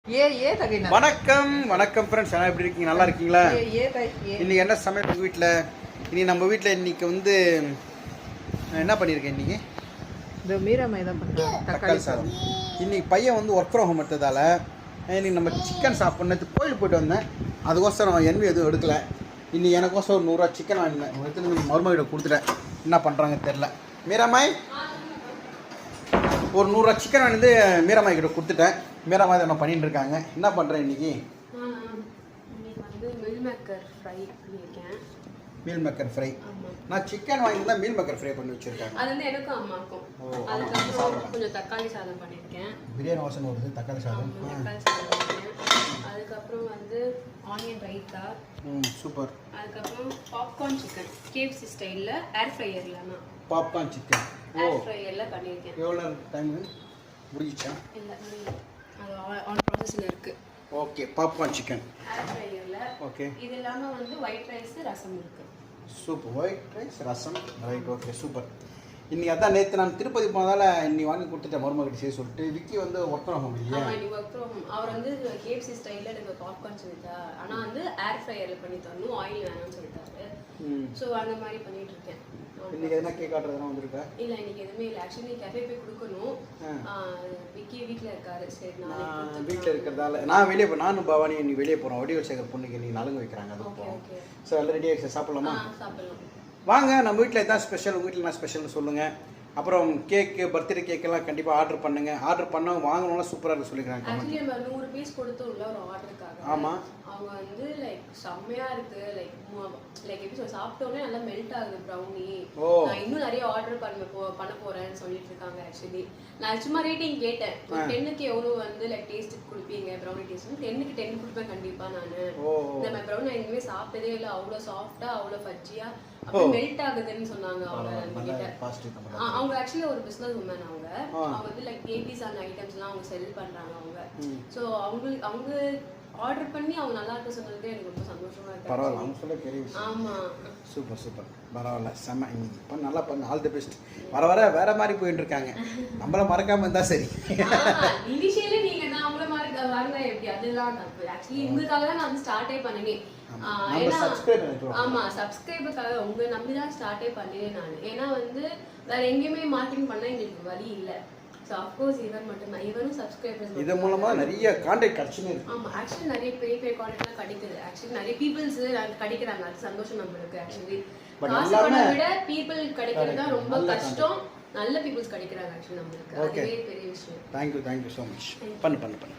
வணக்கம் வணக்கம் ஃப்ரெண்ட்ஸ், எல்லாம் எப்படி இருக்கீங்க? நல்லா இருக்கீங்களா? இன்னைக்கு என்ன சமையல் உங்கள் வீட்டில்? இன்னைக்கு நம்ம வீட்டில் இன்னைக்கு வந்து என்ன பண்ணியிருக்கேன்? இன்னைக்கு தக்காளி சாதம். இன்னைக்கு பையன் வந்து ஒர்க் ஃப்ரம் ஹோம் எடுத்ததால் இன்னைக்கு நம்ம சிக்கன் சாப்பிட்றது கோயில் போயிட்டு வந்தேன். அதுக்கோசரம் என்வி எதுவும் எடுக்கலை. இன்னைக்கு எனக்கோசம் ஒரு 100 ரூபா சிக்கன் வாங்கினேன். எடுத்து மருமகிட்ட கொடுத்துட்டேன். என்ன பண்ணுறாங்க தெரில. மீராமாய் ஒரு 100 ரூபா சிக்கன் வாங்கிட்டு மீராமாய் கிட்ட கொடுத்துட்டேன். மீராமாய் என்ன பண்ணிட்டு இருக்காங்க? என்ன பண்ணுறேன் இன்னைக்கு? வந்து மீல் மேக்கர் ஃப்ரை பண்ணியிருக்கேன். Meal maker fry. நான் சிக்கன் வாங்கியிருந்தா மீல் மேக்கர் ஃப்ரை பண்ணி வச்சுருக்காங்க. அது வந்து எனக்கும் அம்மாக்கும். அதுக்கப்புறம் கொஞ்சம் தக்காளி சாதம் பண்ணியிருக்கேன். பிரியாணி வாசனை வருது. தக்காளி சாதம். அதுக்கப்புறம் வந்து ஆனியன் ரைத்தா. சூப்பர். அதுக்கப்புறம் பாப்கார்ன் சிக்கன் கேஎஃப்சி ஸ்டைலில் ஏர் ஃப்ரையர்லனா பாப்கார்ன் சிக்கன் ஏர் ஃப்ரையரில் பண்ணியிருக்கேன். எவ்வளோ டைம் முடிஞ்சிச்சா? இல்லை, அது ஆன் ப்ராசஸில் இருக்குது. ஓகே, பாப்கார்ன் சிக்கன் ஏர் ஃப்ரையரில். ஓகே. இது இல்லாமல் வந்து ஒயிட் ரைஸ் ரசம் இருக்குது. சூப்பர். ஒயிட் ரைஸ் ரசம். Right, okay, super. இன்றைக்கி அதான் நேற்று நான் திருப்பதி போனதால் இன்னைக்கு வாங்கி கொடுத்துட்டேன் மருமகிட்ட செய்ய சொல்லிட்டு. விக்கி வந்து ஒர்க் ஃப்ரம் ஹோம் இல்லையா? Work from home. அவர் வந்து கேஎஃப்சி ஸ்டைலில் எனக்கு பாப்கார்ன் சொல்லிட்டா, ஆனால் வந்து ஏர் ஃப்ரையரில் பண்ணி தரணும், ஆயில் வேணும்னு சொல்லிட்டாரு. ஸோ அந்த மாதிரி பண்ணிட்டு இருக்கேன். இன்னைக்கு எதனா கேக் ஆர்டர் வந்திருக்கா? இல்லை, இன்னைக்கு எதுவுமே இல்லை. ஆக்சுவலி கஃபே போய் கொடுக்கணும். விக்கி வீட்டில் இருக்காரு. சரி, நான் வீட்டில் இருக்கிறதால நான் வெளியே நானும் பவானி இன்னைக்கு வெளியே போகிறோம். வடிவல் சேகர் பொண்ணுக்கு இன்னைக்கு நலங்கு வைக்கிறாங்க. அது போகிறோம். ஸோ எல்லாம் ரெடி ஆகிடுச்சு. சாப்பிடலாமா? சாப்பிடலாம் வாங்க. நம்ம வீட்டில் எதாவது ஸ்பெஷல், உங்கள் வீட்டில் என்ன ஸ்பெஷல்னு சொல்லுங்கள். அப்புறம் கேக்கு, பர்த்டே கேக்கெல்லாம் கண்டிப்பாக ஆர்டர் பண்ணுங்கள். ஆர்டர் பண்ணவங்க வாங்கணும்னா சூப்பராக இருக்கு சொல்லிக்கிறாங்க. ஆக்சுவலி நம்ம 100 பீஸ் கொடுத்தோம் இல்லை ஒரு ஆர்டருக்காக. ஆமாம். அவங்க வந்து லைக் செம்மையாக இருக்குது. லைக் எப்படி சொல்ல, சாப்பிட்டோன்னே நல்லா மெல்ட் ஆகுது ப்ரௌனி. நான் இன்னும் நிறைய ஆர்டர் பண்ண போகிறேன்னு சொல்லிட்டு இருக்காங்க. ஆக்சுவலி நான் சும்மா ரேட்டிங் கேட்டேன். 10க்கு எவ்வளோ வந்து லைக் டேஸ்ட்டுக்கு கொடுப்பீங்க ப்ரௌனி டேஸ்ட்? 10க்கு 10 கொடுப்பேன் கண்டிப்பாக. நான் இந்த மாதிரி ப்ரௌனி நான் எங்கேயுமே சாப்பிட்டதே இல்லை. அவ்வளோ சாஃப்டாக, அவ்வளோ ஃபஜ்ஜியாக, அப்போ மெல்ட் ஆகுதுன்னு சொன்னாங்க அவங்க கிட்ட. அவங்க ஆக்சுவலி ஒரு பிஸ்னஸ் உமன். அவங்க வந்து லைக் பேபிஸ் அந்த ஐட்டம்ஸ்லாம் அவங்க செல் பண்றாங்க அவங்க. ஸோ அவங்க ஆர்டர் பண்ணி அவங்க நல்லா இருக்க சொன்னது எனக்கு ரொம்ப சந்தோஷமா இருக்கு. பரவாயில்ல, அவங்க சொல்ல பெரிய விஷயம். ஆமா, சூப்பர் சூப்பர். பரவாயில்ல, செம்ம. இன்னைக்கு இப்போ நல்லா பண்ணு. All the best. வர வர வேற மாதிரி போயிட்டு இருக்காங்க. நம்மள மறக்காம இருந்தா சரி. இனிஷியலி நீங்க நான் அவங்கள மறக்க வரல எப்படி? அதெல்லாம் ஆக்சுவலி உங்களுக்காக தான் நான் ஸ்டார்ட்டே பண்ணேன். ஆமா, சப்ஸ்கிரைபருக்காக உங்களை நம்பி தான் ஸ்டார்ட்டே பண்ணினேன் நான். ஏன்னா வந்து வேற எங்கேயுமே மார்க்கெட்டிங் பண்ண எங்களுக்கு வழி இல்லை. ஸோ அஃப்கோர்ஸ் இவன் மட்டும்தான். இவனும் சப்ஸ்கிரைபர்ஸ். இது மூலமா நிறைய கான்டாக்ட் கிடைச்சுன்னு இருக்கு. ஆமா, ஆக்சுவலி நிறைய பெரிய கான்டாக்ட்லாம் கிடைக்குது. ஆக்சுவலி நிறைய பீப்புள்ஸ் கிடைக்கிறாங்க. அது சந்தோஷம் நம்மளுக்கு. ஆக்சுவலி காசு பண்ண விட பீப்புள் கிடைக்கிறது தான் ரொம்ப கஷ்டம். நல்ல பீப்புள்ஸ் கிடைக்கிறாங்க ஆக்சுவலி நம்மளுக்கு. அதுவே பெரிய விஷயம். Thank you so much. பண்ணு.